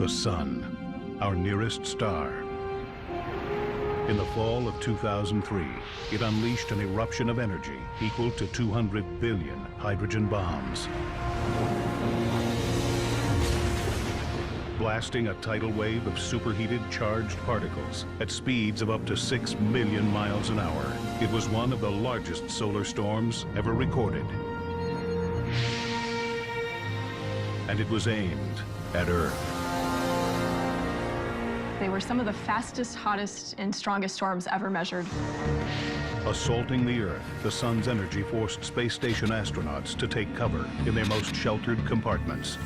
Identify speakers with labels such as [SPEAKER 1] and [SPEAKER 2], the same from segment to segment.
[SPEAKER 1] The Sun, our nearest star. In the fall of 2003, it unleashed an eruption of energy equal to 200 billion hydrogen bombs, blasting a tidal wave of superheated charged particles at speeds of up to 6 million miles an hour. It was one of the largest solar storms ever recorded. And it was aimed at Earth.
[SPEAKER 2] They were some of the fastest, hottest, and strongest storms ever measured.
[SPEAKER 1] Assaulting the Earth, the sun's energy forced space station astronauts to take cover in their most sheltered compartments.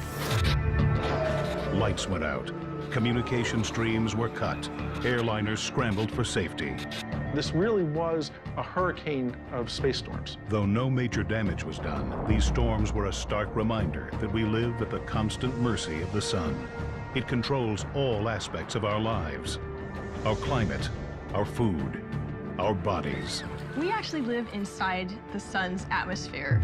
[SPEAKER 1] Lights went out, communication streams were cut, airliners scrambled for safety.
[SPEAKER 3] This really was a hurricane of space storms.
[SPEAKER 1] Though no major damage was done, these storms were a stark reminder that we live at the constant mercy of the sun. It controls all aspects of our lives, our climate, our food, our bodies.
[SPEAKER 2] We actually live inside the sun's atmosphere.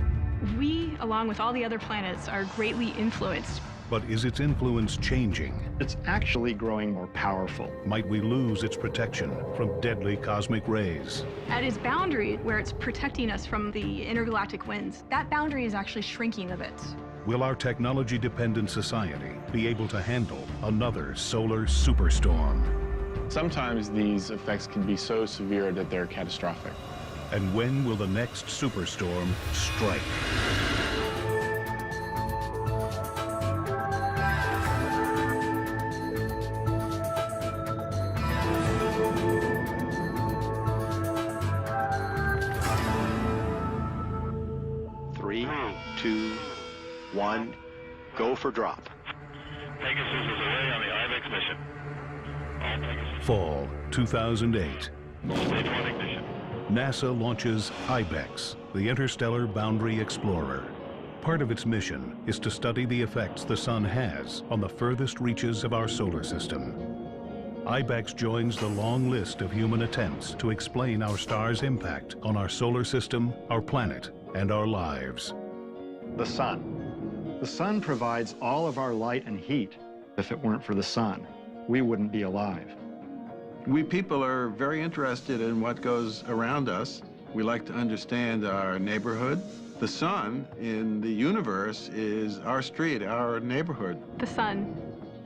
[SPEAKER 2] We, along with all the other planets, are greatly influenced.
[SPEAKER 1] But is its influence changing?
[SPEAKER 4] It's actually growing more powerful.
[SPEAKER 1] Might we lose its protection from deadly cosmic rays?
[SPEAKER 2] At its boundary, where it's protecting us from the intergalactic winds, that boundary is actually shrinking a bit.
[SPEAKER 1] Will our technology-dependent society be able to handle another solar superstorm?
[SPEAKER 5] Sometimes these effects can be so severe that they're catastrophic.
[SPEAKER 1] And when will the next superstorm strike?
[SPEAKER 4] Three, two, one, go for drop.
[SPEAKER 6] Pegasus is away on the IBEX mission. All Pegasus.
[SPEAKER 1] Fall 2008.
[SPEAKER 6] Stage 1 ignition.
[SPEAKER 1] NASA launches IBEX, the Interstellar Boundary Explorer. Part of its mission is to study the effects the sun has on the furthest reaches of our solar system. IBEX joins the long list of human attempts to explain our star's impact on our solar system, our planet, and our lives.
[SPEAKER 4] The sun. The sun provides all of our light and heat. If it weren't for the sun, we wouldn't be alive.
[SPEAKER 7] We people are very interested in what goes around us. We like to understand our neighborhood. The sun in the universe is our street, our neighborhood.
[SPEAKER 2] The sun.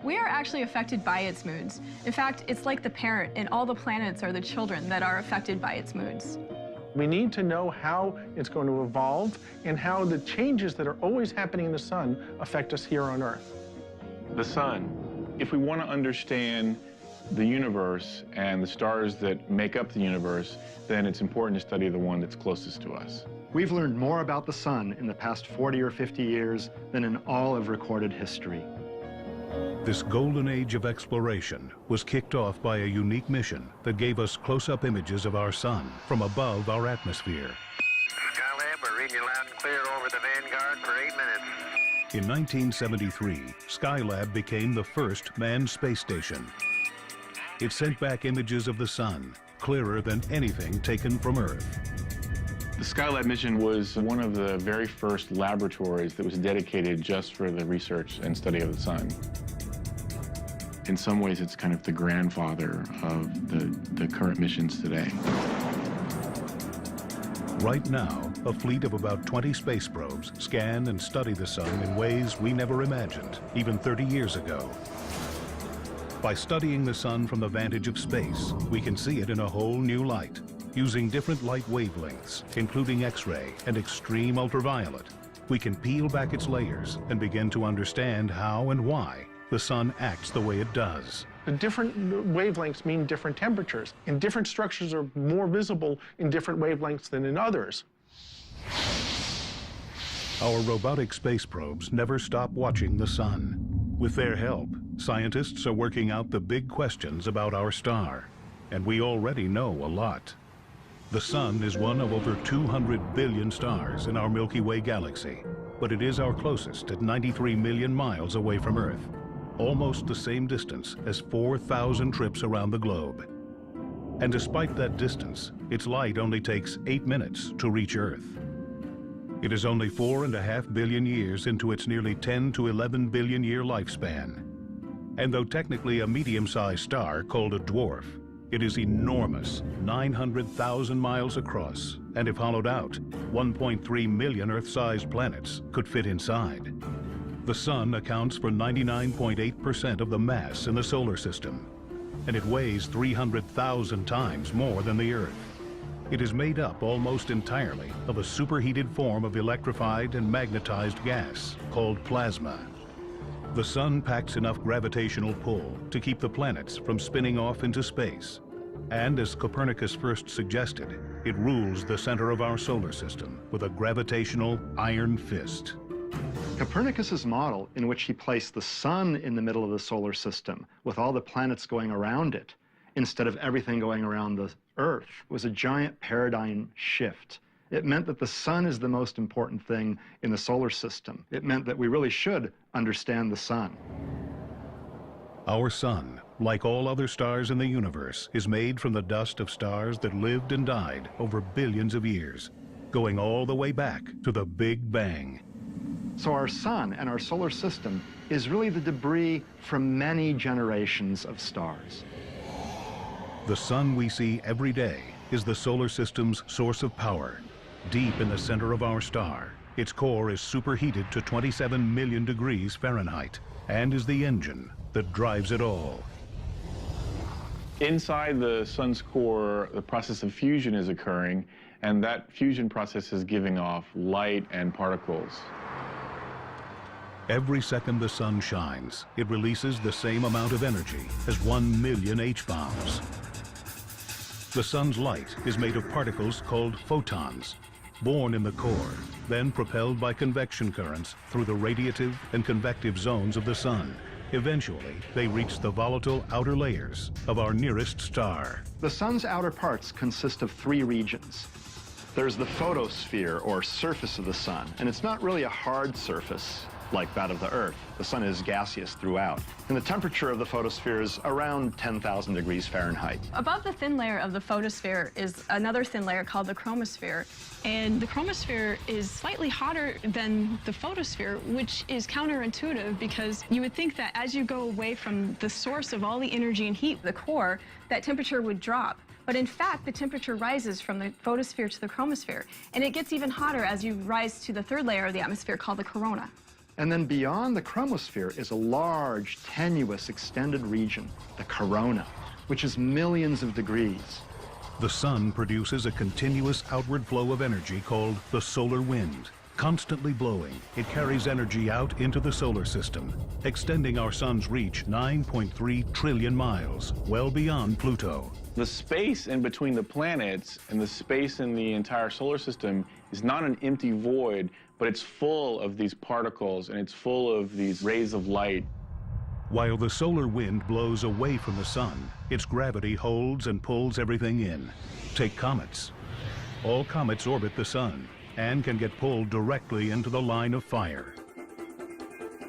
[SPEAKER 2] We are actually affected by its moods. In fact, it's like the parent, and all the planets are the children that are affected by its moods.
[SPEAKER 3] We need to know how it's going to evolve and how the changes that are always happening in the sun affect us here on Earth.
[SPEAKER 5] The sun. If we want to understand the universe and the stars that make up the universe, then it's important to study the one that's closest to us.
[SPEAKER 4] We've learned more about the sun in the past 40 or 50 years than in all of recorded history.
[SPEAKER 1] This golden age of exploration was kicked off by a unique mission that gave us close-up images of our sun from above our atmosphere.
[SPEAKER 6] Skylab, we're reading you loud and clear over the Vanguard for 8 minutes.
[SPEAKER 1] In 1973, Skylab became the first manned space station. It sent back images of the sun, clearer than anything taken from Earth.
[SPEAKER 5] The Skylab mission was one of the very first laboratories that was dedicated just for the research and study of the sun. In some ways, it's kind of the grandfather of the current missions today.
[SPEAKER 1] Right now, a fleet of about 20 space probes scan and study the sun in ways we never imagined, even 30 years ago. By studying the sun from the vantage of space, we can see it in a whole new light, using different light wavelengths, including X-ray and extreme ultraviolet. We can peel back its layers and begin to understand how and why the sun acts the way it does.
[SPEAKER 3] The different wavelengths mean different temperatures, and different structures are more visible in different wavelengths than in others.
[SPEAKER 1] Our robotic space probes never stop watching the sun. With their help, scientists are working out the big questions about our star, and we already know a lot. The sun is one of over 200 billion stars in our Milky Way galaxy, but it is our closest at 93 million miles away from Earth, almost the same distance as 4,000 trips around the globe. And despite that distance, its light only takes 8 minutes to reach Earth. It is only 4.5 billion years into its nearly 10 to 11 billion year lifespan. And though technically a medium-sized star called a dwarf, it is enormous, 900,000 miles across, and if hollowed out, 1.3 million Earth-sized planets could fit inside. The Sun accounts for 99.8% of the mass in the solar system, and it weighs 300,000 times more than the Earth. It is made up almost entirely of a superheated form of electrified and magnetized gas called plasma. The Sun packs enough gravitational pull to keep the planets from spinning off into space. And as Copernicus first suggested, it rules the center of our solar system with a gravitational iron fist.
[SPEAKER 4] Copernicus's model, in which he placed the Sun in the middle of the solar system with all the planets going around it, instead of everything going around the Earth, was a giant paradigm shift. It meant that the Sun is the most important thing in the solar system. It meant that we really should understand the Sun.
[SPEAKER 1] Our Sun, like all other stars in the universe, is made from the dust of stars that lived and died over billions of years, going all the way back to the Big Bang.
[SPEAKER 4] So our Sun and our solar system is really the debris from many generations of stars.
[SPEAKER 1] The Sun we see every day is the solar system's source of power. Deep in the center of our star, its core is superheated to 27 million degrees Fahrenheit and is the engine that drives it all.
[SPEAKER 5] Inside the Sun's core, the process of fusion is occurring, and that fusion process is giving off light and particles.
[SPEAKER 1] Every second the Sun shines, it releases the same amount of energy as 1 million H-bombs. The Sun's light is made of particles called photons, born in the core, then propelled by convection currents through the radiative and convective zones of the Sun. Eventually, they reach the volatile outer layers of our nearest star.
[SPEAKER 4] The Sun's outer parts consist of 3 regions. There's the photosphere, or surface of the Sun, and it's not really a hard surface like that of the Earth. The Sun is gaseous throughout. And the temperature of the photosphere is around 10,000 degrees Fahrenheit.
[SPEAKER 2] Above the thin layer of the photosphere is another thin layer called the chromosphere. And the chromosphere is slightly hotter than the photosphere, which is counterintuitive because you would think that as you go away from the source of all the energy and heat, the core, that temperature would drop. But in fact, the temperature rises from the photosphere to the chromosphere. And it gets even hotter as you rise to the third layer of the atmosphere called the corona.
[SPEAKER 4] And then beyond the chromosphere is a large, tenuous, extended region, the corona, which is millions of degrees.
[SPEAKER 1] The Sun produces a continuous outward flow of energy called the solar wind. Constantly blowing, it carries energy out into the solar system, extending our Sun's reach 9.3 trillion miles, well beyond Pluto.
[SPEAKER 5] The space in between the planets and the space in the entire solar system is not an empty void, but it's full of these particles and it's full of these rays of light.
[SPEAKER 1] While the solar wind blows away from the Sun, its gravity holds and pulls everything in. Take comets. All comets orbit the Sun and can get pulled directly into the line of fire.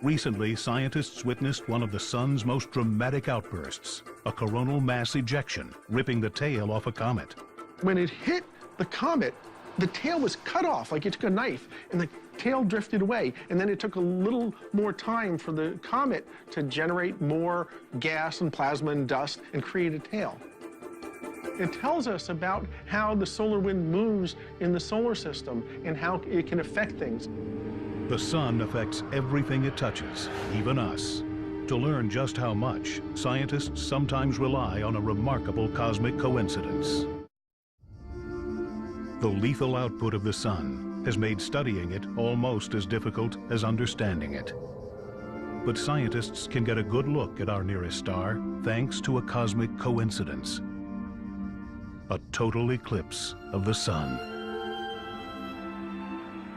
[SPEAKER 1] Recently, scientists witnessed one of the Sun's most dramatic outbursts, a coronal mass ejection, ripping the tail off a comet.
[SPEAKER 3] When it hit the comet, the tail was cut off like you took a knife, and the tail drifted away. And then it took a little more time for the comet to generate more gas and plasma and dust and create a tail. It tells us about how the solar wind moves in the solar system and how it can affect things.
[SPEAKER 1] The Sun affects everything it touches, even us. To learn just how much, scientists sometimes rely on a remarkable cosmic coincidence. The lethal output of the Sun has made studying it almost as difficult as understanding it. But scientists can get a good look at our nearest star thanks to a cosmic coincidence. A total eclipse of the Sun.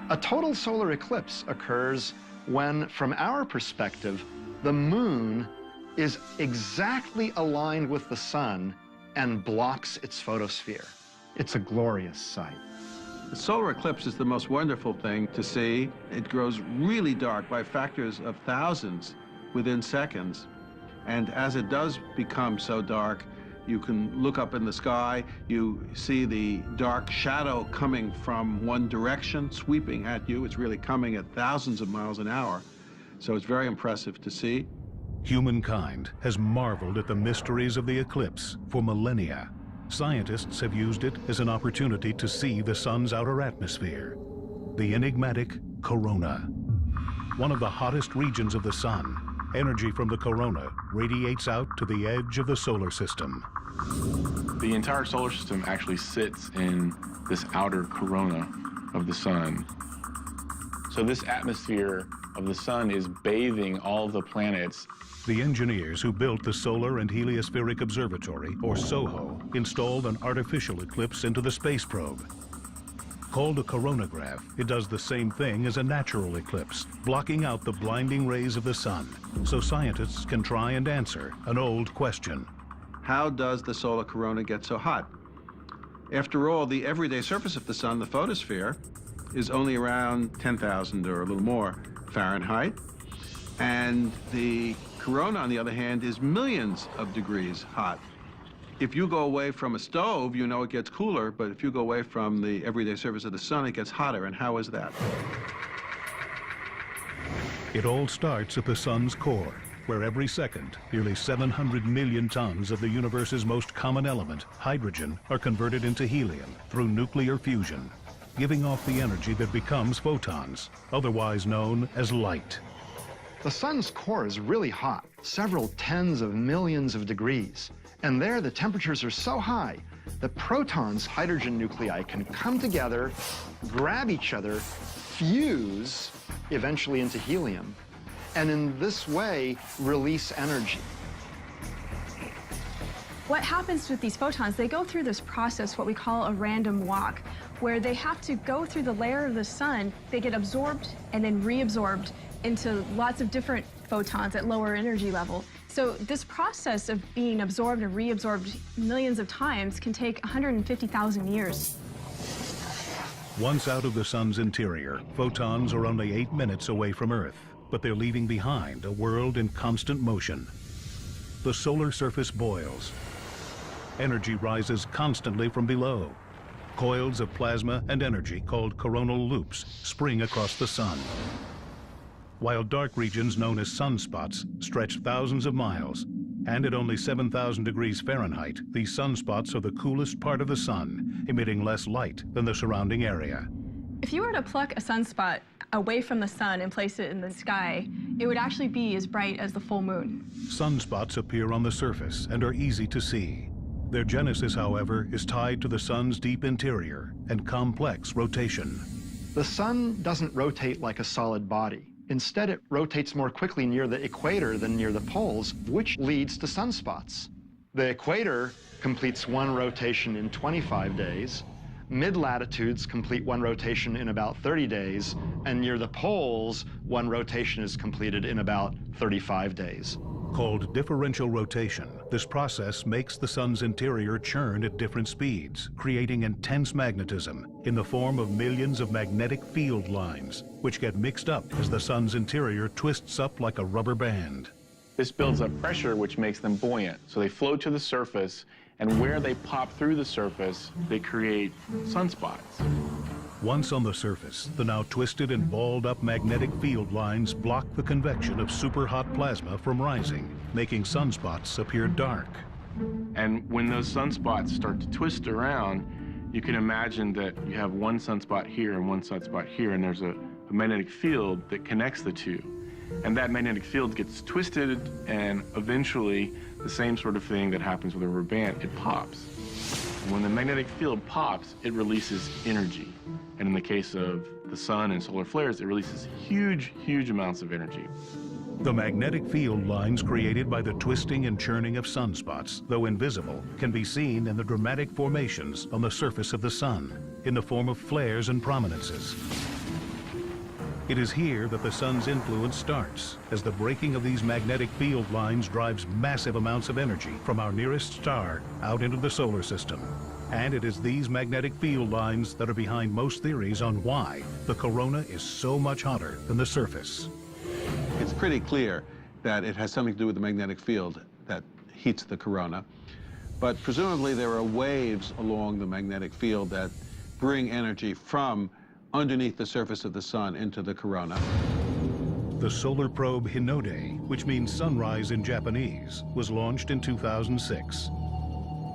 [SPEAKER 4] A total solar eclipse occurs when, from our perspective, the Moon is exactly aligned with the Sun and blocks its photosphere. It's a glorious sight.
[SPEAKER 7] The solar eclipse is the most wonderful thing to see. It grows really dark by factors of thousands within seconds. And as it does become so dark, you can look up in the sky, you see the dark shadow coming from one direction, sweeping at you. It's really coming at thousands of miles an hour. So it's very impressive to see.
[SPEAKER 1] Humankind has marveled at the mysteries of the eclipse for millennia. Scientists have used it as an opportunity to see the sun's outer atmosphere, the enigmatic corona. One of the hottest regions of the sun, energy from the corona radiates out to the edge of the solar system.
[SPEAKER 5] The entire solar system actually sits in this outer corona of the sun. So this atmosphere of the sun is bathing all the planets.
[SPEAKER 1] The engineers who built the Solar and Heliospheric Observatory, or SOHO, installed an artificial eclipse into the space probe. Called a coronagraph, it does the same thing as a natural eclipse, blocking out the blinding rays of the sun, so scientists can try and answer an old question.
[SPEAKER 7] How does the solar corona get so hot? After all, the everyday surface of the sun, the photosphere, is only around 10,000 or a little more Fahrenheit. And the corona, on the other hand, is millions of degrees hot. If you go away from a stove, you know it gets cooler, but if you go away from the everyday surface of the sun, it gets hotter. And how is that?
[SPEAKER 1] It all starts at the sun's core, where every second, nearly 700 million tons of the universe's most common element, hydrogen, are converted into helium through nuclear fusion, giving off the energy that becomes photons, otherwise known as light.
[SPEAKER 4] The sun's core is really hot, several tens of millions of degrees. And there, the temperatures are so high that protons, hydrogen nuclei, can come together, grab each other, fuse, eventually into helium, and in this way, release energy.
[SPEAKER 2] What happens with these photons, they go through this process, what we call a random walk, where they have to go through the layer of the sun, they get absorbed and then reabsorbed into lots of different photons at lower energy level. So this process of being absorbed and reabsorbed millions of times can take 150,000 years.
[SPEAKER 1] Once out of the sun's interior, photons are only 8 minutes away from Earth, but they're leaving behind a world in constant motion. The solar surface boils. Energy rises constantly from below. Coils of plasma and energy, called coronal loops, spring across the sun. While dark regions known as sunspots stretch thousands of miles, and at only 7,000 degrees Fahrenheit, these sunspots are the coolest part of the sun, emitting less light than the surrounding area.
[SPEAKER 2] If you were to pluck a sunspot away from the sun and place it in the sky, it would actually be as bright as the full moon.
[SPEAKER 1] Sunspots appear on the surface and are easy to see. Their genesis, however, is tied to the sun's deep interior and complex rotation.
[SPEAKER 4] The sun doesn't rotate like a solid body. Instead, it rotates more quickly near the equator than near the poles, which leads to sunspots. The equator completes one rotation in 25 days. Mid-latitudes complete one rotation in about 30 days, and near the poles, one rotation is completed in about 35 days.
[SPEAKER 1] Called differential rotation, this process makes the sun's interior churn at different speeds, creating intense magnetism in the form of millions of magnetic field lines, which get mixed up as the sun's interior twists up like a rubber band.
[SPEAKER 5] This builds up pressure, which makes them buoyant. So they float to the surface, and where they pop through the surface, they create sunspots.
[SPEAKER 1] Once on the surface, the now twisted and balled up magnetic field lines block the convection of superhot plasma from rising, making sunspots appear dark.
[SPEAKER 5] And when those sunspots start to twist around, you can imagine that you have one sunspot here and one sunspot here, and there's a magnetic field that connects the two. And that magnetic field gets twisted, and eventually, the same sort of thing that happens with a rubber band, it pops. And when the magnetic field pops, it releases energy. And in the case of the sun and solar flares, it releases huge, huge amounts of energy.
[SPEAKER 1] The magnetic field lines created by the twisting and churning of sunspots, though invisible, can be seen in the dramatic formations on the surface of the sun, in the form of flares and prominences. It is here that the sun's influence starts, as the breaking of these magnetic field lines drives massive amounts of energy from our nearest star out into the solar system. And it is these magnetic field lines that are behind most theories on why the corona is so much hotter than the surface.
[SPEAKER 7] It's pretty clear that it has something to do with the magnetic field that heats the corona. But presumably there are waves along the magnetic field that bring energy from underneath the surface of the sun into the corona.
[SPEAKER 1] The solar probe Hinode, which means sunrise in Japanese, was launched in 2006.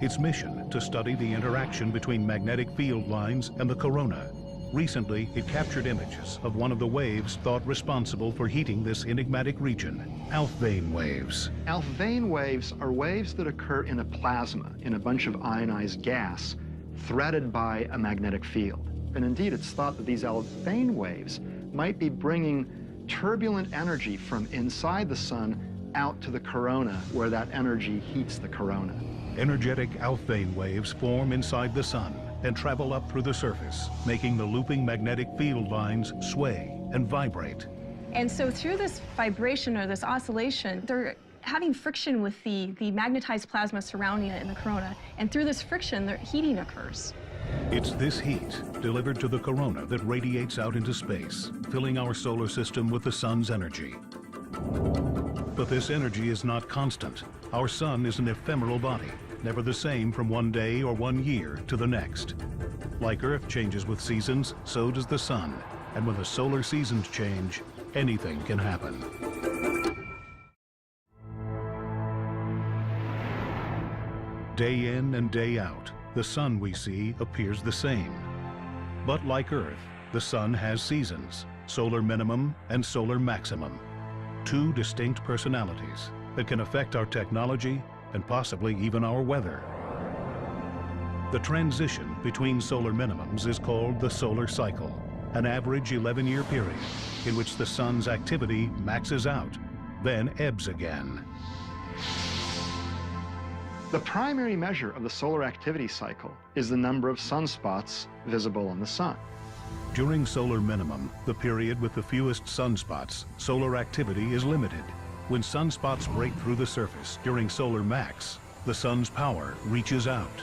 [SPEAKER 1] Its mission to study the interaction between magnetic field lines and the corona. Recently, it captured images of one of the waves thought responsible for heating this enigmatic region, Alfvén waves.
[SPEAKER 4] Alfvén waves are waves that occur in a plasma, in a bunch of ionized gas, threaded by a magnetic field. And indeed, it's thought that these Alfvén waves might be bringing turbulent energy from inside the sun out to the corona, where that energy heats the corona.
[SPEAKER 1] Energetic Alfvén waves form inside the sun and travel up through the surface, making the looping magnetic field lines sway and vibrate.
[SPEAKER 2] And so through this vibration or this oscillation, they're having friction with the magnetized plasma surrounding it in the corona. And through this friction, their heating occurs.
[SPEAKER 1] It's this heat delivered to the corona that radiates out into space, filling our solar system with the sun's energy. But this energy is not constant. Our sun is an ephemeral body, never the same from one day or one year to the next. Like Earth changes with seasons, so does the sun. And when the solar seasons change, anything can happen. Day in and day out, the sun we see appears the same. But like Earth, the sun has seasons, solar minimum and solar maximum. Two distinct personalities that can affect our technology and possibly even our weather. The transition between solar minimums is called the solar cycle, an average 11-year period in which the sun's activity maxes out, then ebbs again.
[SPEAKER 4] The primary measure of the solar activity cycle is the number of sunspots visible on the sun.
[SPEAKER 1] During solar minimum, the period with the fewest sunspots, solar activity is limited. When sunspots break through the surface during solar max, the sun's power reaches out.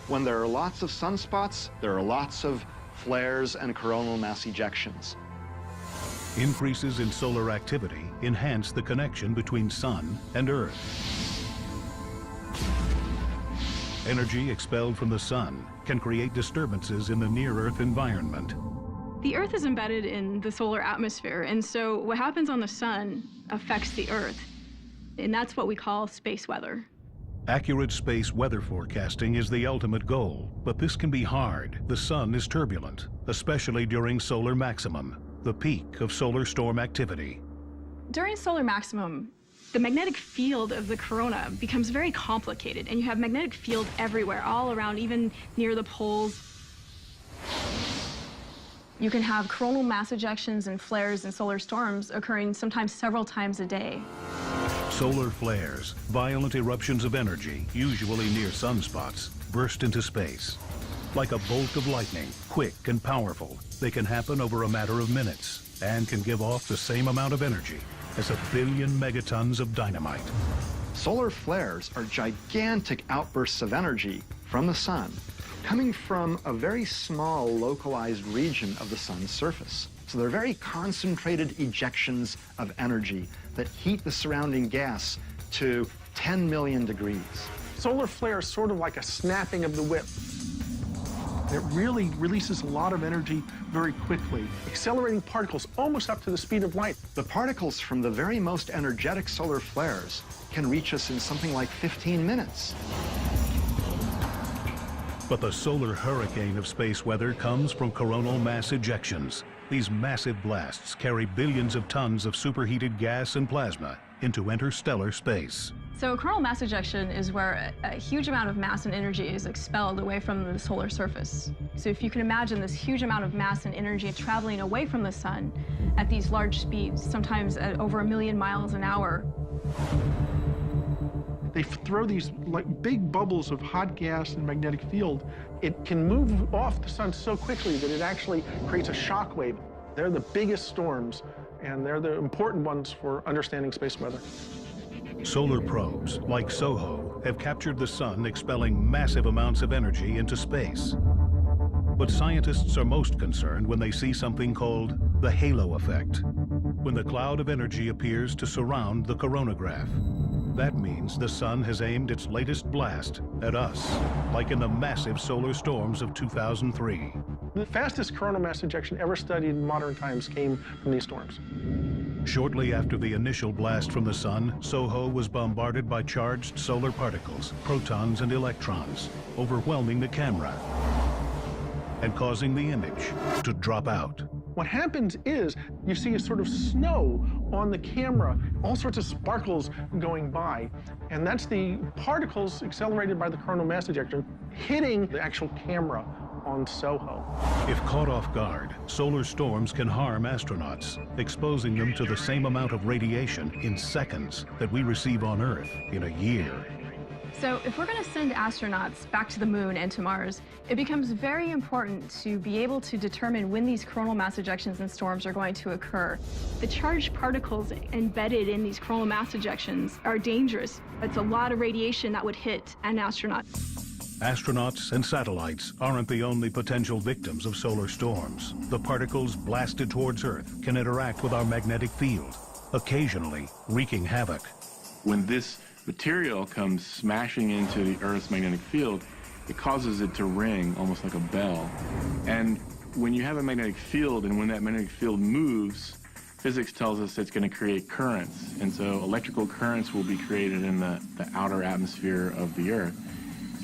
[SPEAKER 4] When there are lots of sunspots, there are lots of flares and coronal mass ejections.
[SPEAKER 1] Increases in solar activity enhance the connection between sun and Earth. Energy expelled from the sun can create disturbances in the near-Earth environment.
[SPEAKER 2] The Earth is embedded in the solar atmosphere, and so what happens on the sun affects the Earth, and that's what we call space weather.
[SPEAKER 1] Accurate space weather forecasting is the ultimate goal, but this can be hard. The sun is turbulent, especially during solar maximum, the peak of solar storm activity.
[SPEAKER 2] During solar maximum, the magnetic field of the corona becomes very complicated, and you have magnetic field everywhere, all around, even near the poles. You can have coronal mass ejections and flares and solar storms occurring sometimes several times a day.
[SPEAKER 1] Solar flares, violent eruptions of energy, usually near sunspots, burst into space. Like a bolt of lightning, quick and powerful, they can happen over a matter of minutes and can give off the same amount of energy as 1 billion megatons of dynamite.
[SPEAKER 4] Solar flares are gigantic outbursts of energy from the sun, coming from a very small localized region of the sun's surface. So they're very concentrated ejections of energy that heat the surrounding gas to 10 million degrees.
[SPEAKER 3] Solar flare is sort of like a snapping of the whip. It really releases a lot of energy very quickly, accelerating particles almost up to the speed of light.
[SPEAKER 4] The particles from the very most energetic solar flares can reach us in something like 15 minutes.
[SPEAKER 1] But the solar hurricane of space weather comes from coronal mass ejections. These massive blasts carry billions of tons of superheated gas and plasma into interstellar space.
[SPEAKER 2] So coronal mass ejection is where a huge amount of mass and energy is expelled away from the solar surface. So if you can imagine this huge amount of mass and energy traveling away from the sun at these large speeds, sometimes at over 1 million miles an hour.
[SPEAKER 3] They throw these like big bubbles of hot gas and magnetic field. It can move off the sun so quickly that it actually creates a shock wave. They're the biggest storms, and they're the important ones for understanding space weather.
[SPEAKER 1] Solar probes, like SOHO, have captured the sun expelling massive amounts of energy into space. But scientists are most concerned when they see something called the halo effect, when the cloud of energy appears to surround the coronagraph. That means the sun has aimed its latest blast at us, like in the massive solar storms of 2003.
[SPEAKER 3] The fastest coronal mass ejection ever studied in modern times came from these storms.
[SPEAKER 1] Shortly after the initial blast from the sun, SOHO was bombarded by charged solar particles, protons and electrons, overwhelming the camera and causing the image to drop out.
[SPEAKER 3] What happens is you see a sort of snow on the camera, all sorts of sparkles going by, and that's the particles accelerated by the coronal mass ejection hitting the actual camera on SOHO.
[SPEAKER 1] If caught off guard, solar storms can harm astronauts, exposing them to the same amount of radiation in seconds that we receive on Earth in a year.
[SPEAKER 2] So if we're going to send astronauts back to the moon and to Mars, it becomes very important to be able to determine when these coronal mass ejections and storms are going to occur. The charged particles embedded in these coronal mass ejections are dangerous. It's a lot of radiation that would hit an astronaut.
[SPEAKER 1] Astronauts and satellites aren't the only potential victims of solar storms. The particles blasted towards Earth can interact with our magnetic field, occasionally wreaking havoc.
[SPEAKER 5] When this material comes smashing into the Earth's magnetic field, it causes it to ring almost like a bell. And when you have a magnetic field, and when that magnetic field moves, physics tells us it's going to create currents. And so electrical currents will be created in the outer atmosphere of the Earth.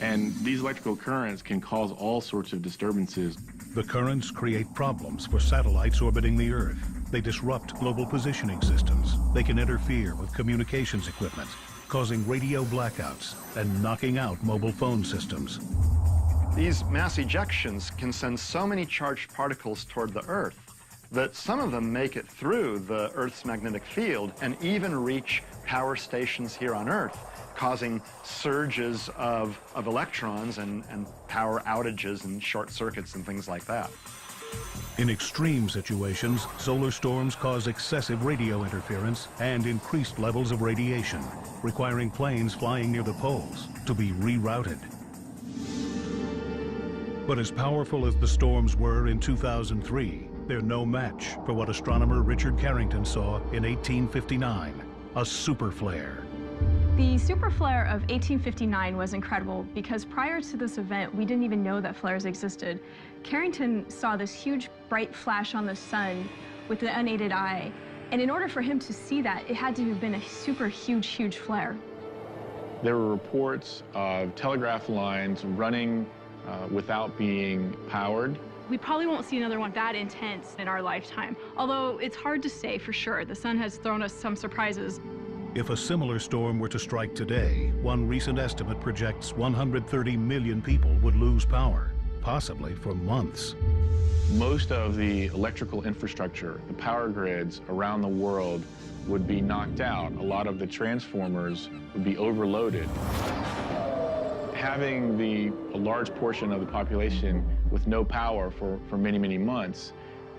[SPEAKER 5] And these electrical currents can cause all sorts of disturbances.
[SPEAKER 1] The currents create problems for satellites orbiting the Earth. They disrupt global positioning systems. They can interfere with communications equipment, causing radio blackouts and knocking out mobile phone systems.
[SPEAKER 4] These mass ejections can send so many charged particles toward the Earth that some of them make it through the Earth's magnetic field and even reach power stations here on Earth, causing surges of electrons and power outages and short circuits and things like that.
[SPEAKER 1] In extreme situations, solar storms cause excessive radio interference and increased levels of radiation, requiring planes flying near the poles to be rerouted. But as powerful as the storms were in 2003, they're no match for what astronomer Richard Carrington saw in 1859, a super flare.
[SPEAKER 2] The super flare of 1859 was incredible because prior to this event, we didn't even know that flares existed. Carrington saw this huge bright flash on the sun with the unaided eye. And in order for him to see that, it had to have been a super huge flare.
[SPEAKER 5] There were reports of telegraph lines running without being powered.
[SPEAKER 2] We probably won't see another one that intense in our lifetime, although it's hard to say for sure. The sun has thrown us some surprises.
[SPEAKER 1] If a similar storm were to strike today, one recent estimate projects 130 million people would lose power, possibly for months.
[SPEAKER 5] Most of the electrical infrastructure, the power grids around the world would be knocked out. A lot of the transformers would be overloaded. Having a large portion of the population with no power for many months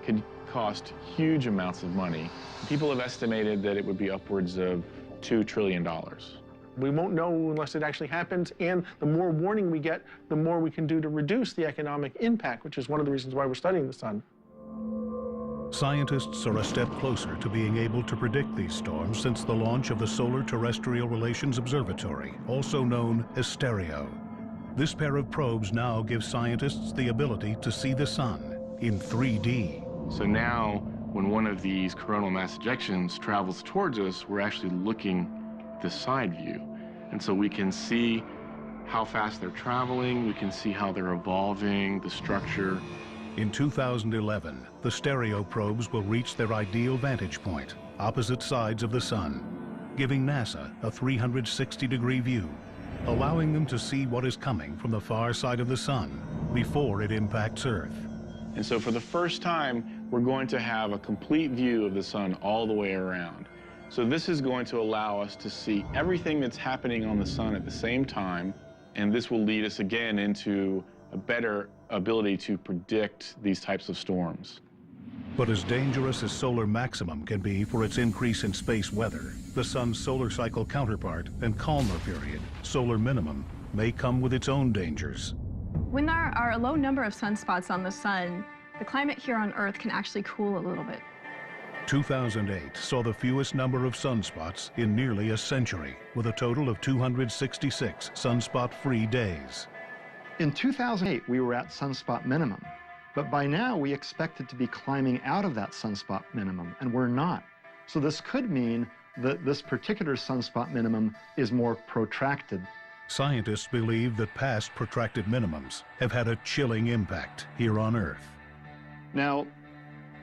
[SPEAKER 5] could cost huge amounts of money. People have estimated that it would be upwards of $2 trillion.
[SPEAKER 3] We won't know unless it actually happens, and the more warning we get, the more we can do to reduce the economic impact, which is one of the reasons why we're studying the sun.
[SPEAKER 1] Scientists are a step closer to being able to predict these storms since the launch of the Solar Terrestrial Relations Observatory, also known as STEREO. This pair of probes now gives scientists the ability to see the sun in 3D.
[SPEAKER 5] So now, when one of these coronal mass ejections travels towards us, we're actually looking the side view. And so we can see how fast they're traveling, we can see how they're evolving, the structure.
[SPEAKER 1] In 2011, the STEREO probes will reach their ideal vantage point, opposite sides of the sun, giving NASA a 360-degree view, allowing them to see what is coming from the far side of the sun before it impacts Earth.
[SPEAKER 5] And so for the first time, we're going to have a complete view of the sun all the way around. So this is going to allow us to see everything that's happening on the sun at the same time, and this will lead us again into a better ability to predict these types of storms.
[SPEAKER 1] But as dangerous as solar maximum can be for its increase in space weather, the sun's solar cycle counterpart and calmer period, solar minimum, may come with its own dangers.
[SPEAKER 2] When there are a low number of sunspots on the sun, the climate here on Earth can actually cool a little bit.
[SPEAKER 1] 2008 saw the fewest number of sunspots in nearly a century, with a total of 266 sunspot-free days.
[SPEAKER 4] In 2008, we were at sunspot minimum, but by now we expected to be climbing out of that sunspot minimum, and we're not. So this could mean that this particular sunspot minimum is more protracted.
[SPEAKER 1] Scientists believe that past protracted minimums have had a chilling impact here on Earth.
[SPEAKER 4] Now,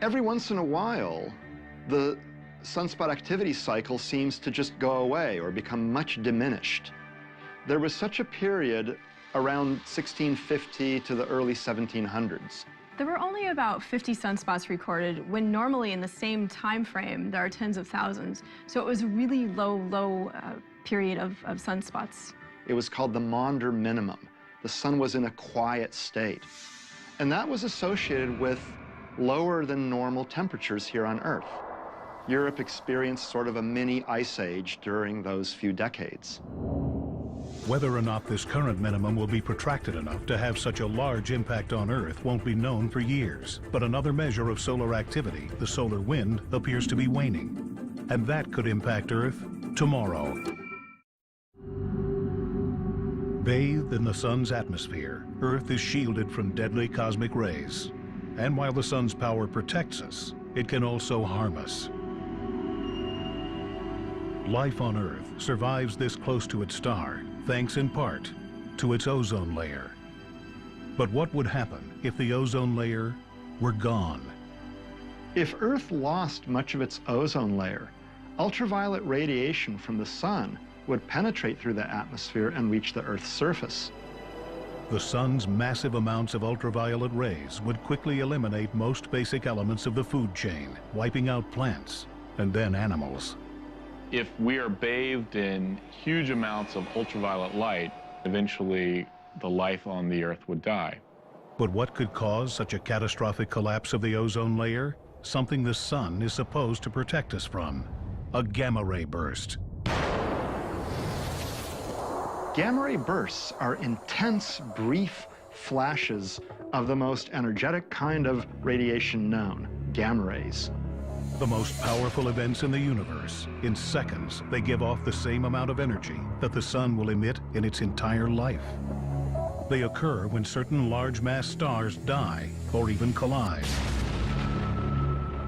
[SPEAKER 4] every once in a while, the sunspot activity cycle seems to just go away or become much diminished. There was such a period around 1650 to the early 1700s.
[SPEAKER 2] There were only about 50 sunspots recorded, when normally in the same time frame there are tens of thousands. So it was a really low period of sunspots.
[SPEAKER 4] It was called the Maunder minimum. The sun was in a quiet state. And that was associated with lower than normal temperatures here on Earth. Europe experienced sort of a mini ice age during those few decades.
[SPEAKER 1] Whether or not this current minimum will be protracted enough to have such a large impact on Earth won't be known for years. But another measure of solar activity, the solar wind, appears to be waning. And that could impact Earth tomorrow. Bathed in the sun's atmosphere, Earth is shielded from deadly cosmic rays. And while the sun's power protects us, it can also harm us. Life on Earth survives this close to its star, thanks in part to its ozone layer. But what would happen if the ozone layer were gone?
[SPEAKER 4] If Earth lost much of its ozone layer, ultraviolet radiation from the sun would penetrate through the atmosphere and reach the Earth's surface.
[SPEAKER 1] The sun's massive amounts of ultraviolet rays would quickly eliminate most basic elements of the food chain, wiping out plants and then animals.
[SPEAKER 5] If we are bathed in huge amounts of ultraviolet light, eventually the life on the Earth would die.
[SPEAKER 1] But what could cause such a catastrophic collapse of the ozone layer? Something the sun is supposed to protect us from: a gamma ray burst.
[SPEAKER 4] Gamma ray bursts are intense, brief flashes of the most energetic kind of radiation known, gamma rays.
[SPEAKER 1] The most powerful events in the universe. In seconds, they give off the same amount of energy that the sun will emit in its entire life. They occur when certain large mass stars die or even collide.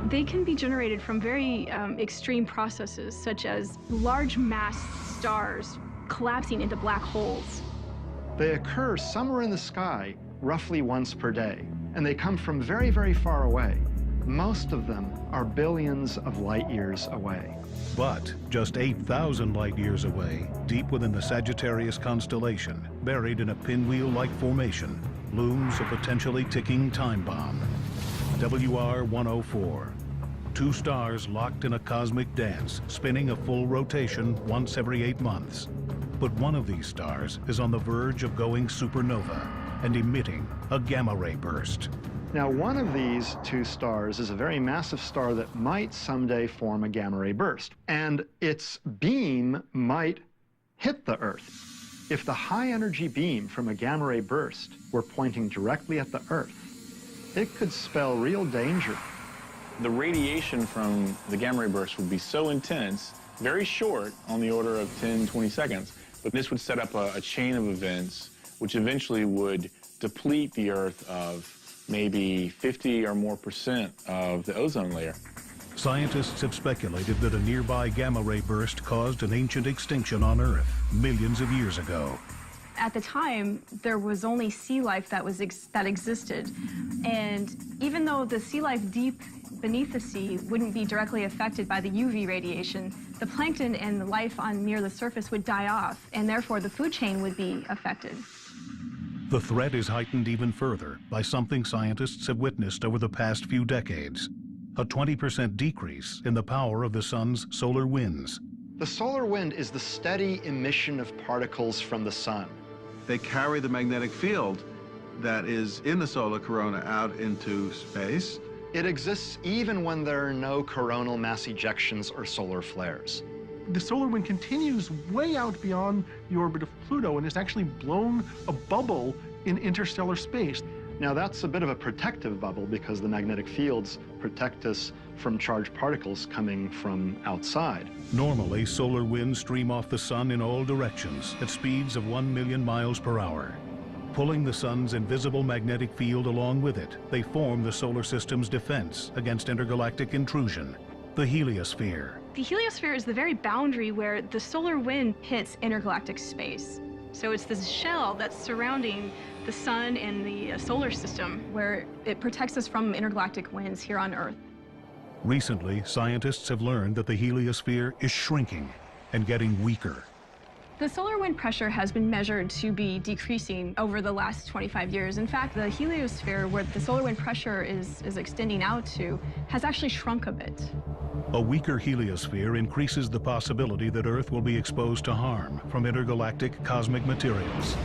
[SPEAKER 2] They can be generated from very extreme processes, such as large mass stars collapsing into black holes.
[SPEAKER 4] They occur somewhere in the sky roughly once per day, and they come from very, very far away. Most of them are billions of light years away.
[SPEAKER 1] But just 8,000 light years away, deep within the Sagittarius constellation, buried in a pinwheel-like formation, looms a potentially ticking time bomb. WR-104. Two stars locked in a cosmic dance, spinning a full rotation once every 8 months. But one of these stars is on the verge of going supernova and emitting a gamma ray burst.
[SPEAKER 4] Now, one of these two stars is a very massive star that might someday form a gamma ray burst, and its beam might hit the Earth. If the high-energy beam from a gamma ray burst were pointing directly at the Earth, it could spell real danger.
[SPEAKER 5] The radiation from the gamma ray burst would be so intense, very short, on the order of 10, 20 seconds, but this would set up a chain of events which eventually would deplete the Earth of maybe 50 or more % of the ozone layer.
[SPEAKER 1] Scientists have speculated that a nearby gamma ray burst caused an ancient extinction on Earth millions of years ago.
[SPEAKER 2] At the time, there was only sea life that existed. And even though the sea life deep beneath the sea wouldn't be directly affected by the UV radiation, the plankton and the life near the surface would die off, and therefore the food chain would be affected.
[SPEAKER 1] The threat is heightened even further by something scientists have witnessed over the past few decades: a 20% decrease in the power of the sun's solar winds.
[SPEAKER 4] The solar wind is the steady emission of particles from the sun.
[SPEAKER 7] They carry the magnetic field that is in the solar corona out into space.
[SPEAKER 4] It exists even when there are no coronal mass ejections or solar flares.
[SPEAKER 3] The solar wind continues way out beyond the orbit of Pluto and has actually blown a bubble in interstellar space.
[SPEAKER 4] Now, that's a bit of a protective bubble because the magnetic fields protect us from charged particles coming from outside.
[SPEAKER 1] Normally, solar winds stream off the sun in all directions at speeds of 1 million miles per hour. Pulling the sun's invisible magnetic field along with it, they form the solar system's defense against intergalactic intrusion. the heliosphere.
[SPEAKER 2] The heliosphere is the very boundary where the solar wind hits intergalactic space. So it's this shell that's surrounding the sun and the solar system where it protects us from intergalactic winds here on Earth.
[SPEAKER 1] Recently, scientists have learned that the heliosphere is shrinking and getting weaker.
[SPEAKER 2] The solar wind pressure has been measured to be decreasing over the last 25 years. In fact, the heliosphere, where the solar wind pressure is extending out to, has actually shrunk a bit.
[SPEAKER 1] A weaker heliosphere increases the possibility that Earth will be exposed to harm from intergalactic cosmic materials.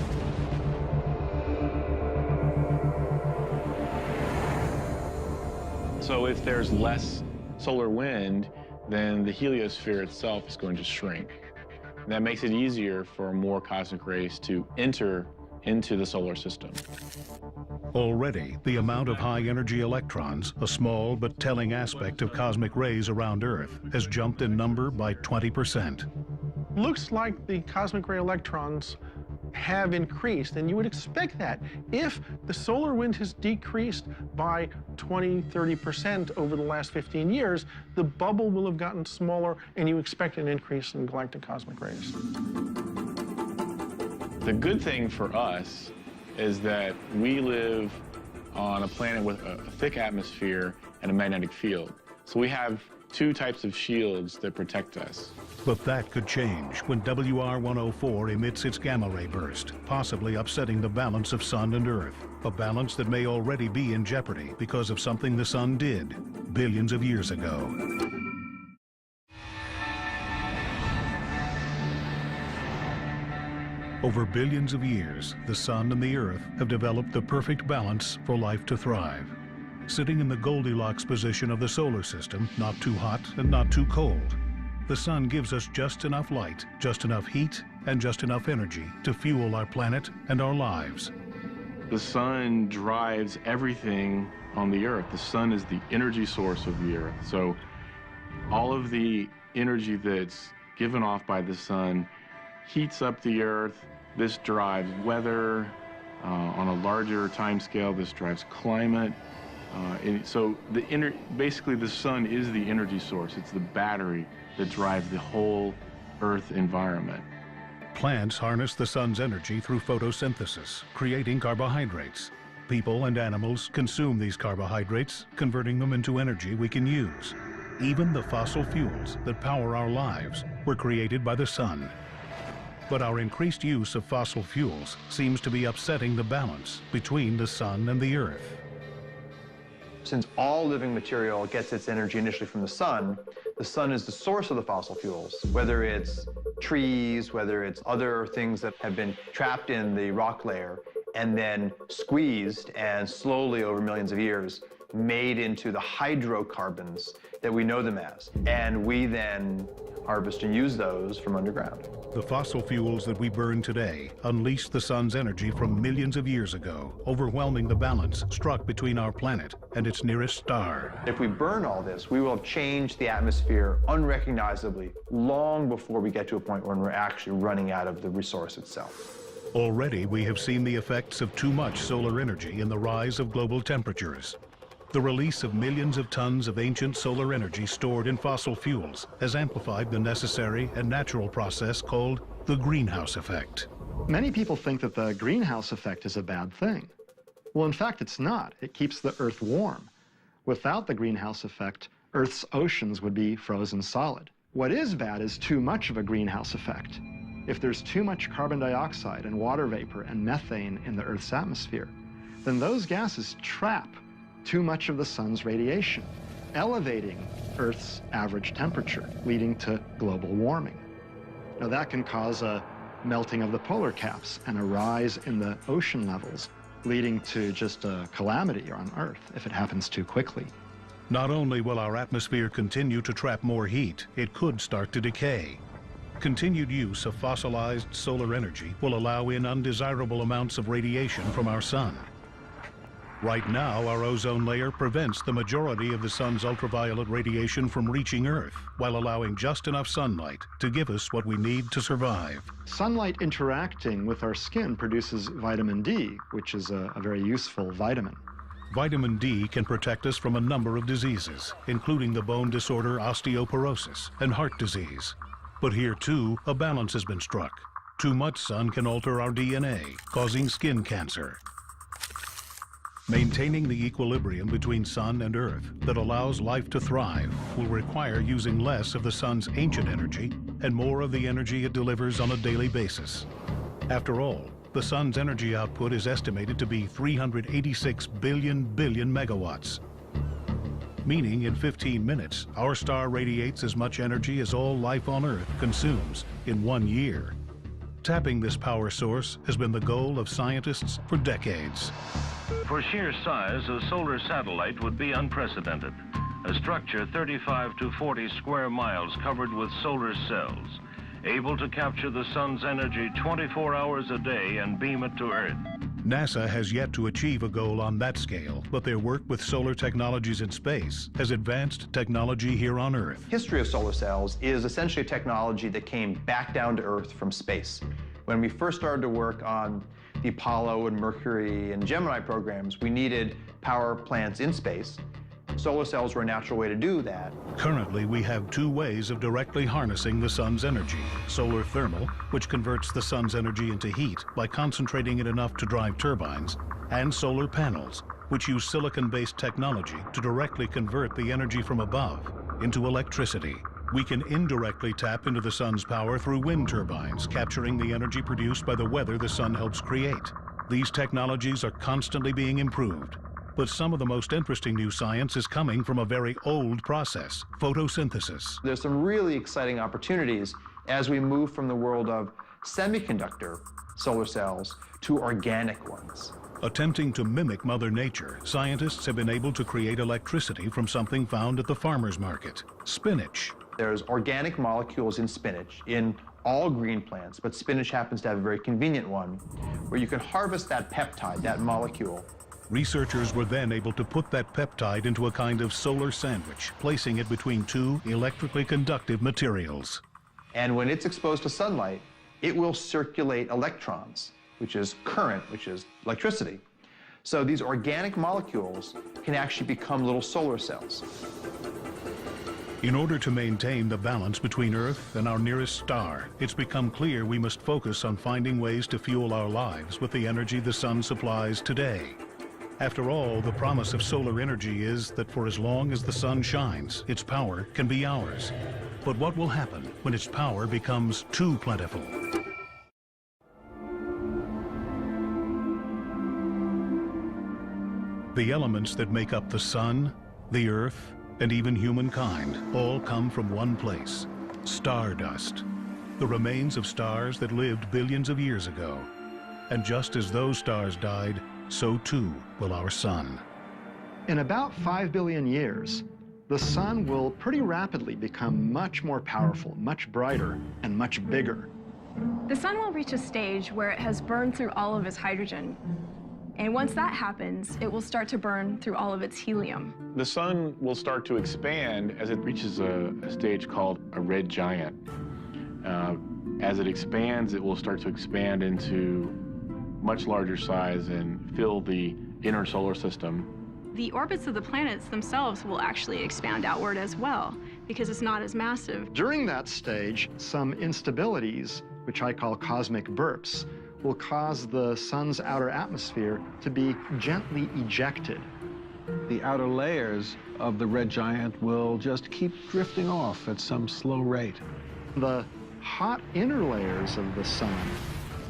[SPEAKER 5] So if there's less solar wind, then the heliosphere itself is going to shrink. And that makes it easier for more cosmic rays to enter into the solar system.
[SPEAKER 1] Already, the amount of high-energy electrons, a small but telling aspect of cosmic rays around Earth, has jumped in number by 20%.
[SPEAKER 3] Looks like the cosmic ray electrons have increased, and you would expect that. If the solar wind has decreased by 20–30% over the last 15 years, the bubble will have gotten smaller, and you expect an increase in galactic cosmic rays.
[SPEAKER 5] The good thing for us is that we live on a planet with a thick atmosphere and a magnetic field. So we have two types of shields that protect us.
[SPEAKER 1] But that could change when WR104 emits its gamma-ray burst, possibly upsetting the balance of Sun and Earth, a balance that may already be in jeopardy because of something the Sun did billions of years ago. Over billions of years, the Sun and the Earth have developed the perfect balance for life to thrive. Sitting in the Goldilocks position of the solar system, not too hot and not too cold. The Sun gives us just enough light, just enough heat, and just enough energy to fuel our planet and our lives.
[SPEAKER 5] The Sun drives everything on the Earth. The Sun is the energy source of the Earth. So all of the energy that's given off by the Sun heats up the Earth. This drives weather. On a larger time scale, this drives climate. So basically the Sun is the energy source. It's the battery that drives the whole Earth environment.
[SPEAKER 1] Plants harness the Sun's energy through photosynthesis, creating carbohydrates. People and animals consume these carbohydrates, converting them into energy we can use. Even the fossil fuels that power our lives were created by the Sun. But our increased use of fossil fuels seems to be upsetting the balance between the Sun and the Earth.
[SPEAKER 8] Since all living material gets its energy initially from the Sun is the source of the fossil fuels, whether it's trees, whether it's other things that have been trapped in the rock layer and then squeezed and slowly over millions of years made into the hydrocarbons that we know them as. And we then harvest and use those from underground.
[SPEAKER 1] The fossil fuels that we burn today unleash the Sun's energy from millions of years ago, overwhelming the balance struck between our planet and its nearest star.
[SPEAKER 8] If we burn all this, we will have changed the atmosphere unrecognizably long before we get to a point when we're actually running out of the resource itself.
[SPEAKER 1] Already, we have seen the effects of too much solar energy in the rise of global temperatures. The release of millions of tons of ancient solar energy stored in fossil fuels has amplified the necessary and natural process called the greenhouse effect.
[SPEAKER 4] Many people think that the greenhouse effect is a bad thing. Well, in fact, it's not. It keeps the Earth warm. Without the greenhouse effect, Earth's oceans would be frozen solid. What is bad is too much of a greenhouse effect. If there's too much carbon dioxide and water vapor and methane in the Earth's atmosphere, then those gases trap too much of the Sun's radiation, elevating Earth's average temperature, leading to global warming. Now that can cause a melting of the polar caps and a rise in the ocean levels, leading to just a calamity on Earth if it happens too quickly.
[SPEAKER 1] Not only will our atmosphere continue to trap more heat, it could start to decay. Continued use of fossilized solar energy will allow in undesirable amounts of radiation from our Sun. Right now, our ozone layer prevents the majority of the Sun's ultraviolet radiation from reaching Earth, while allowing just enough sunlight to give us what we need to survive.
[SPEAKER 4] Sunlight interacting with our skin produces vitamin D, which is a very useful vitamin.
[SPEAKER 1] Vitamin D can protect us from a number of diseases, including the bone disorder osteoporosis and heart disease. But here, too, a balance has been struck. Too much sun can alter our DNA, causing skin cancer. Maintaining the equilibrium between sun and earth that allows life to thrive will require using less of the sun's ancient energy and more of the energy it delivers on a daily basis. After all, the sun's energy output is estimated to be 386 billion megawatts. Meaning in 15 minutes, our star radiates as much energy as all life on Earth consumes in 1 year. Tapping this power source has been the goal of scientists for decades.
[SPEAKER 9] For sheer size, a solar satellite would be unprecedented. A structure 35 to 40 square miles covered with solar cells, able to capture the sun's energy 24 hours a day and beam it to Earth.
[SPEAKER 1] NASA has yet to achieve a goal on that scale, but their work with solar technologies in space has advanced technology here on Earth.
[SPEAKER 8] History of solar cells is essentially a technology that came back down to Earth from space. When we first started to work on the Apollo and Mercury and Gemini programs, we needed power plants in space. Solar cells were a natural way to do that.
[SPEAKER 1] Currently, we have two ways of directly harnessing the sun's energy. Solar thermal, which converts the sun's energy into heat by concentrating it enough to drive turbines, and solar panels, which use silicon-based technology to directly convert the energy from above into electricity. We can indirectly tap into the sun's power through wind turbines, capturing the energy produced by the weather the sun helps create. These technologies are constantly being improved. But some of the most interesting new science is coming from a very old process, photosynthesis.
[SPEAKER 8] There's some really exciting opportunities as we move from the world of semiconductor solar cells to organic ones.
[SPEAKER 1] Attempting to mimic Mother Nature, scientists have been able to create electricity from something found at the farmer's market, spinach.
[SPEAKER 8] There's organic molecules in spinach, in all green plants, but spinach happens to have a very convenient one, where you can harvest that peptide, that molecule.
[SPEAKER 1] Researchers were then able to put that peptide into a kind of solar sandwich, placing it between two electrically conductive materials.
[SPEAKER 8] And when it's exposed to sunlight, it will circulate electrons, which is current, which is electricity. So these organic molecules can actually become little solar cells.
[SPEAKER 1] In order to maintain the balance between Earth and our nearest star, it's become clear we must focus on finding ways to fuel our lives with the energy the sun supplies today. After all, the promise of solar energy is that for as long as the sun shines, its power can be ours. But what will happen when its power becomes too plentiful? The elements that make up the sun, the earth, and even humankind all come from one place, stardust, the remains of stars that lived billions of years ago. And just as those stars died, so too will our sun.
[SPEAKER 4] In about 5 billion years, the sun will pretty rapidly become much more powerful, much brighter, and much bigger.
[SPEAKER 2] The sun will reach a stage where it has burned through all of its hydrogen. And once that happens, it will start to burn through all of its helium.
[SPEAKER 5] The sun will start to expand as it reaches a stage called a red giant. As it expands, it will start to expand into much larger size and fill the inner solar system.
[SPEAKER 2] The orbits of the planets themselves will actually expand outward as well, because it's not as massive.
[SPEAKER 4] During that stage, some instabilities, which I call cosmic burps, will cause the sun's outer atmosphere to be gently ejected.
[SPEAKER 7] The outer layers of the red giant will just keep drifting off at some slow rate.
[SPEAKER 4] The hot inner layers of the sun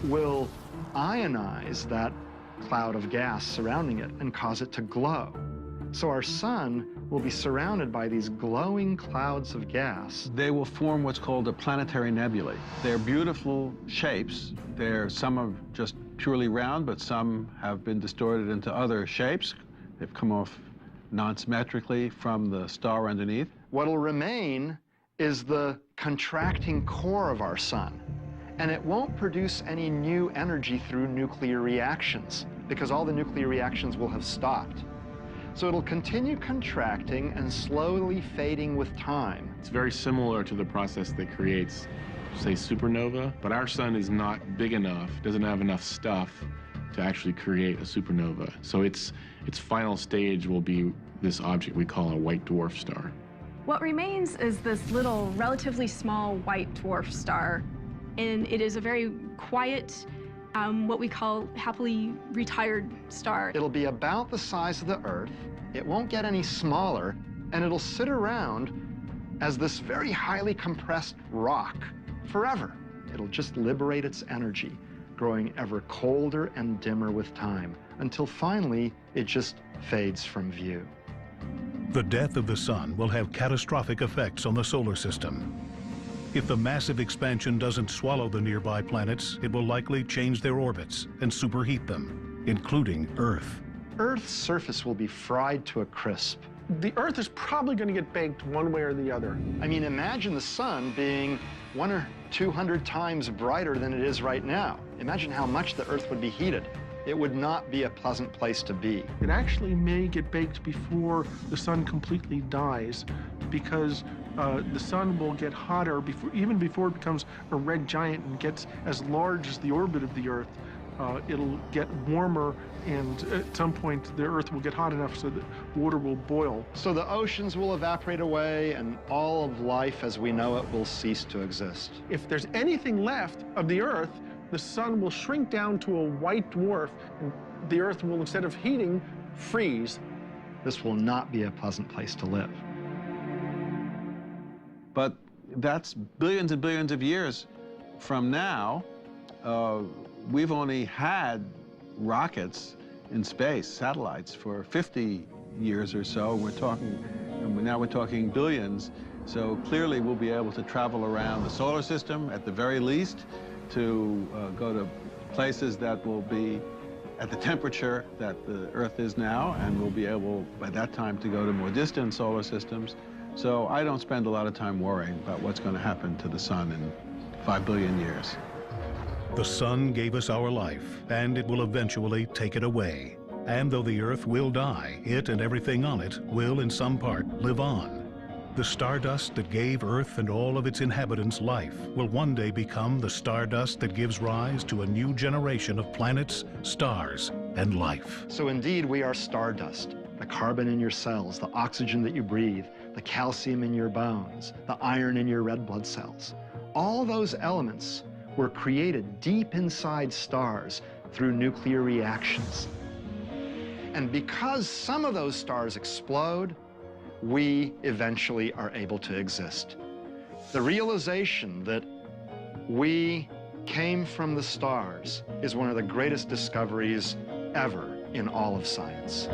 [SPEAKER 4] will ionize that cloud of gas surrounding it and cause it to glow. So our sun will be surrounded by these glowing clouds of gas.
[SPEAKER 7] They will form what's called a planetary nebulae. They're beautiful shapes. Some are just purely round, but some have been distorted into other shapes. They've come off non-symmetrically from the star underneath.
[SPEAKER 4] What'll remain is the contracting core of our sun. And it won't produce any new energy through nuclear reactions, because all the nuclear reactions will have stopped. So it'll continue contracting and slowly fading with time.
[SPEAKER 5] It's very similar to the process that creates, say, supernova, but our sun is not big enough, doesn't have enough stuff to actually create a supernova. So its final stage will be this object we call a white dwarf star.
[SPEAKER 2] What remains is this little, relatively small white dwarf star, and it is a very quiet, what we call happily retired star.
[SPEAKER 4] It'll be about the size of the Earth, it won't get any smaller, and it'll sit around as this very highly compressed rock forever. It'll just liberate its energy, growing ever colder and dimmer with time, until finally it just fades from view.
[SPEAKER 1] The death of the sun will have catastrophic effects on the solar system. If the massive expansion doesn't swallow the nearby planets, it will likely change their orbits and superheat them, including Earth.
[SPEAKER 4] Earth's surface will be fried to a crisp.
[SPEAKER 3] The Earth is probably going to get baked one way or the other.
[SPEAKER 4] I mean, imagine the sun being 100 or 200 times brighter than it is right now. Imagine how much the Earth would be heated. It would not be a pleasant place to be.
[SPEAKER 3] It actually may get baked before the sun completely dies, because the sun will get hotter even before it becomes a red giant and gets as large as the orbit of the Earth. It'll get warmer, and at some point the Earth will get hot enough so that water will boil.
[SPEAKER 4] So the oceans will evaporate away, and all of life as we know it will cease to exist.
[SPEAKER 3] If there's anything left of the Earth, the sun will shrink down to a white dwarf, and the Earth will, instead of heating, freeze.
[SPEAKER 4] This will not be a pleasant place to live.
[SPEAKER 7] But that's billions and billions of years from now. We've only had rockets in space, satellites, for 50 years or so. Now we're talking billions. So clearly we'll be able to travel around the solar system at the very least, to go to places that will be at the temperature that the Earth is now, and we'll be able, by that time, to go to more distant solar systems. So I don't spend a lot of time worrying about what's going to happen to the sun in 5 billion years.
[SPEAKER 1] The sun gave us our life, and it will eventually take it away. And though the Earth will die, it and everything on it will, in some part, live on. The stardust that gave Earth and all of its inhabitants life will one day become the stardust that gives rise to a new generation of planets, stars, and life.
[SPEAKER 4] So indeed, we are stardust. The carbon in your cells, the oxygen that you breathe, the calcium in your bones, the iron in your red blood cells. All those elements were created deep inside stars through nuclear reactions. And because some of those stars explode, we eventually are able to exist. The realization that we came from the stars is one of the greatest discoveries ever in all of science.